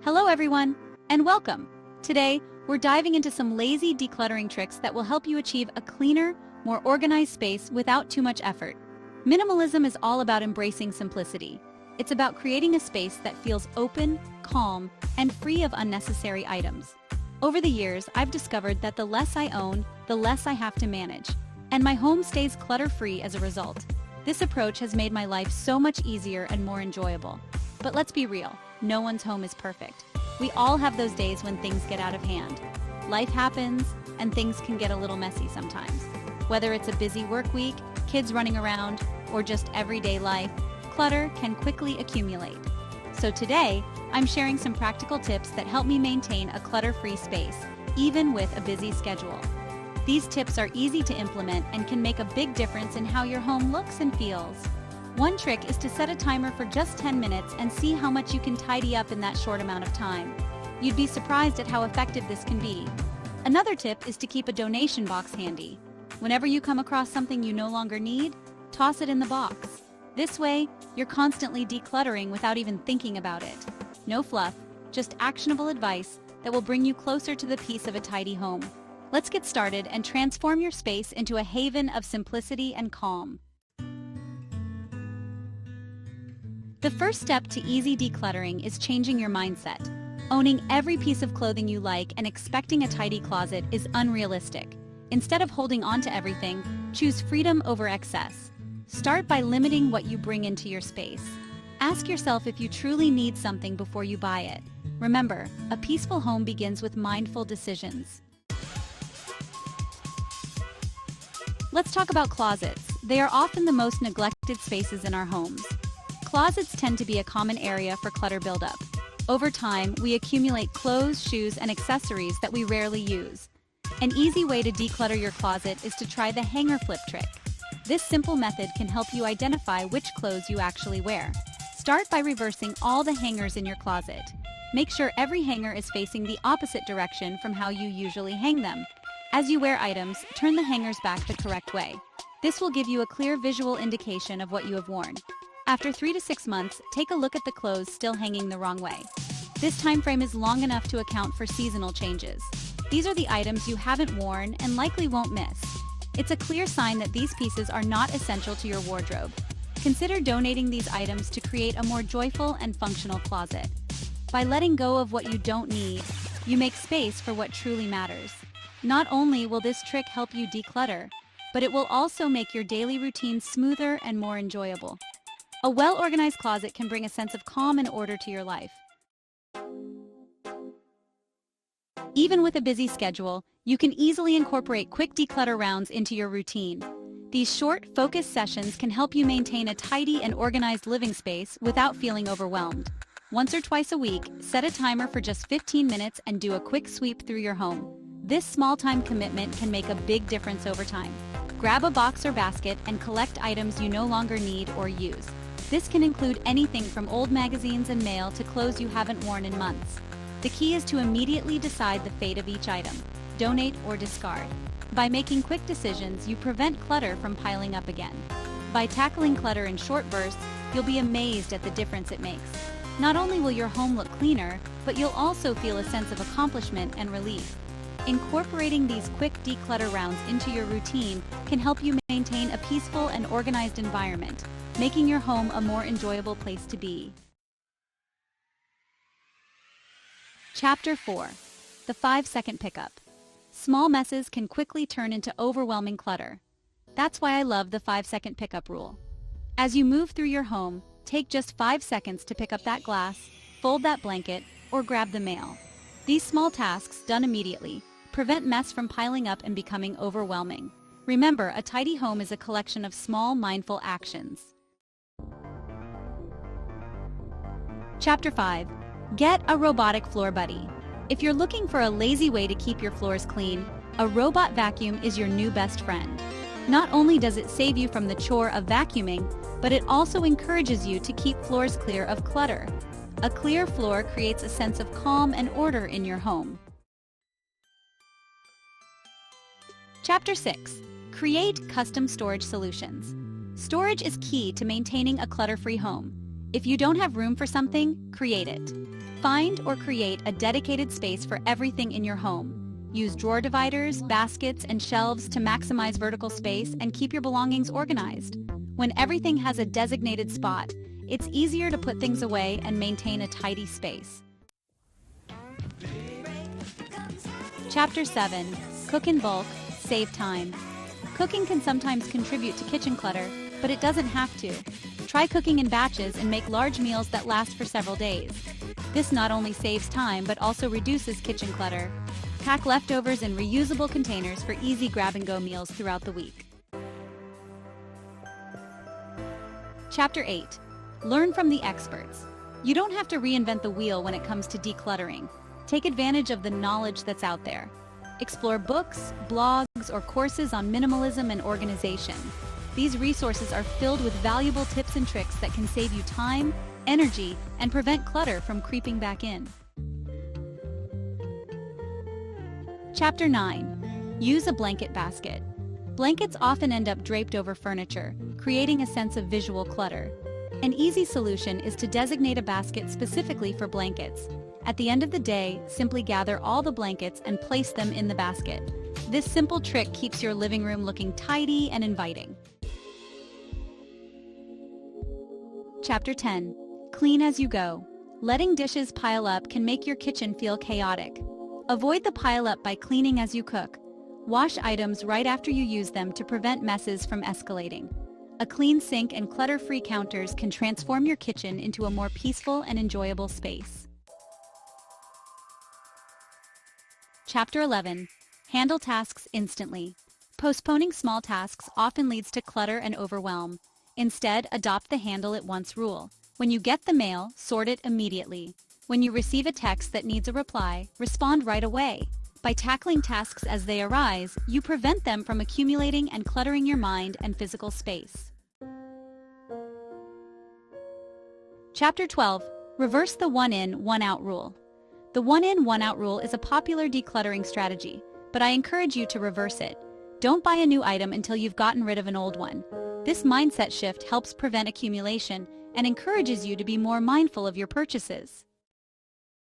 Hello everyone, and welcome! Today, we're diving into some lazy decluttering tricks that will help you achieve a cleaner, more organized space without too much effort. Minimalism is all about embracing simplicity. It's about creating a space that feels open, calm, and free of unnecessary items. Over the years, I've discovered that the less I own, the less I have to manage, and my home stays clutter-free as a result. This approach has made my life so much easier and more enjoyable. But let's be real, no one's home is perfect. We all have those days when things get out of hand. Life happens, and things can get a little messy sometimes. Whether it's a busy work week, kids running around, or just everyday life, clutter can quickly accumulate. So today, I'm sharing some practical tips that help me maintain a clutter-free space, even with a busy schedule. These tips are easy to implement and can make a big difference in how your home looks and feels. One trick is to set a timer for just 10 minutes and see how much you can tidy up in that short amount of time. You'd be surprised at how effective this can be. Another tip is to keep a donation box handy. Whenever you come across something you no longer need, toss it in the box. This way, you're constantly decluttering without even thinking about it. No fluff, just actionable advice that will bring you closer to the peace of a tidy home. Let's get started and transform your space into a haven of simplicity and calm. The first step to easy decluttering is changing your mindset. Owning every piece of clothing you like and expecting a tidy closet is unrealistic. Instead of holding on to everything, choose freedom over excess. Start by limiting what you bring into your space. Ask yourself if you truly need something before you buy it. Remember, a peaceful home begins with mindful decisions. Let's talk about closets. They are often the most neglected spaces in our homes. Closets tend to be a common area for clutter buildup. Over time, we accumulate clothes, shoes, and accessories that we rarely use. An easy way to declutter your closet is to try the hanger flip trick. This simple method can help you identify which clothes you actually wear. Start by reversing all the hangers in your closet. Make sure every hanger is facing the opposite direction from how you usually hang them. As you wear items, turn the hangers back the correct way. This will give you a clear visual indication of what you have worn. After 3 to 6 months, take a look at the clothes still hanging the wrong way. This time frame is long enough to account for seasonal changes. These are the items you haven't worn and likely won't miss. It's a clear sign that these pieces are not essential to your wardrobe. Consider donating these items to create a more joyful and functional closet. By letting go of what you don't need, you make space for what truly matters. Not only will this trick help you declutter, but it will also make your daily routine smoother and more enjoyable. A well-organized closet can bring a sense of calm and order to your life. Even with a busy schedule, you can easily incorporate quick declutter rounds into your routine. These short, focused sessions can help you maintain a tidy and organized living space without feeling overwhelmed. Once or twice a week, set a timer for just 15 minutes and do a quick sweep through your home. This small-time commitment can make a big difference over time. Grab a box or basket and collect items you no longer need or use. This can include anything from old magazines and mail to clothes you haven't worn in months. The key is to immediately decide the fate of each item, donate or discard. By making quick decisions, you prevent clutter from piling up again. By tackling clutter in short bursts, you'll be amazed at the difference it makes. Not only will your home look cleaner, but you'll also feel a sense of accomplishment and relief. Incorporating these quick declutter rounds into your routine can help you maintain a peaceful and organized environment, making your home a more enjoyable place to be. Chapter 4. The 5-second pickup. Small messes can quickly turn into overwhelming clutter. That's why I love the 5-second pickup rule. As you move through your home, take just 5 seconds to pick up that glass, fold that blanket, or grab the mail. These small tasks, done immediately, prevent mess from piling up and becoming overwhelming. Remember, a tidy home is a collection of small, mindful actions. Chapter 5. Get a robotic floor buddy. If you're looking for a lazy way to keep your floors clean, a robot vacuum is your new best friend. Not only does it save you from the chore of vacuuming, but it also encourages you to keep floors clear of clutter. A clear floor creates a sense of calm and order in your home. Chapter 6. Create custom storage solutions. Storage is key to maintaining a clutter-free home. If you don't have room for something, create it. Find or create a dedicated space for everything in your home. Use drawer dividers, baskets, and shelves to maximize vertical space and keep your belongings organized. When everything has a designated spot, it's easier to put things away and maintain a tidy space. Chapter 7. Cook in bulk, save time. Cooking can sometimes contribute to kitchen clutter, but it doesn't have to. Try cooking in batches and make large meals that last for several days. This not only saves time, but also reduces kitchen clutter. Pack leftovers in reusable containers for easy grab-and-go meals throughout the week. Chapter 8. Learn from the experts. You don't have to reinvent the wheel when it comes to decluttering. Take advantage of the knowledge that's out there. Explore books, blogs, or courses on minimalism and organization. These resources are filled with valuable tips and tricks that can save you time, energy, and prevent clutter from creeping back in. Chapter 9. Use a blanket basket. Blankets often end up draped over furniture, creating a sense of visual clutter. An easy solution is to designate a basket specifically for blankets. At the end of the day, simply gather all the blankets and place them in the basket. This simple trick keeps your living room looking tidy and inviting. Chapter 10. Clean as you go. Letting dishes pile up can make your kitchen feel chaotic. Avoid the pile-up by cleaning as you cook. Wash items right after you use them to prevent messes from escalating. A clean sink and clutter-free counters can transform your kitchen into a more peaceful and enjoyable space. Chapter 11. Handle tasks instantly. Postponing small tasks often leads to clutter and overwhelm. Instead, adopt the handle it once rule. When you get the mail, sort it immediately. When you receive a text that needs a reply, respond right away. By tackling tasks as they arise, you prevent them from accumulating and cluttering your mind and physical space. Chapter 12. Reverse the one-in, one-out rule. The one-in, one-out rule is a popular decluttering strategy, but I encourage you to reverse it. Don't buy a new item until you've gotten rid of an old one. This mindset shift helps prevent accumulation and encourages you to be more mindful of your purchases.